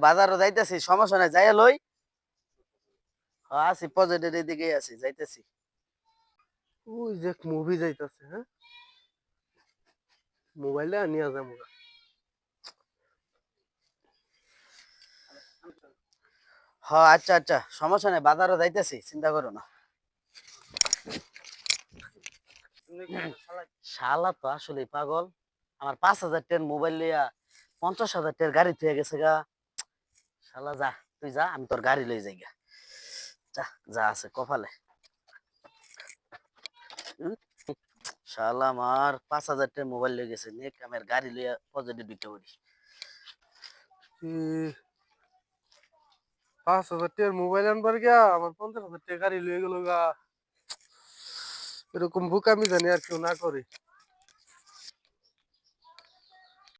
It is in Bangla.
বাজারও যাইতেছি, সমস্যা নাই, যাইয়া লই। আছি পজিটিভ এদিকে আছি, যাইতেছি। ওই যে মুভি যাইতাছে, হ্যাঁ মোবাইলে নিয়ে যাবো। আচ্ছা আচ্ছা, সমস্যা নাই, বাজারও যাইতেছি, চিন্তা করো না। শালা তো আসলে পাগল, আমার 5,000 টাকার মোবাইল লিয়া 50,000 টাকার গাড়ি থেকে গেছে গা। শালা যা, তুই যা, আমি তোর গাড়ি লই যাই গা। যা, যা আছে কপালে। হুম, শালা আমার 5,000 টাকার মোবাইল লয়ে গেছে, নেক আমার গাড়ি লইয়া পজিটিভ দিতে পারি। 5,000 টাকার মোবাইল আনবার গিয়া আমার 50,000 টাকা গাড়ি লয়ে গেল গা। এরকম বুকামি জানি আর কেউ না করে।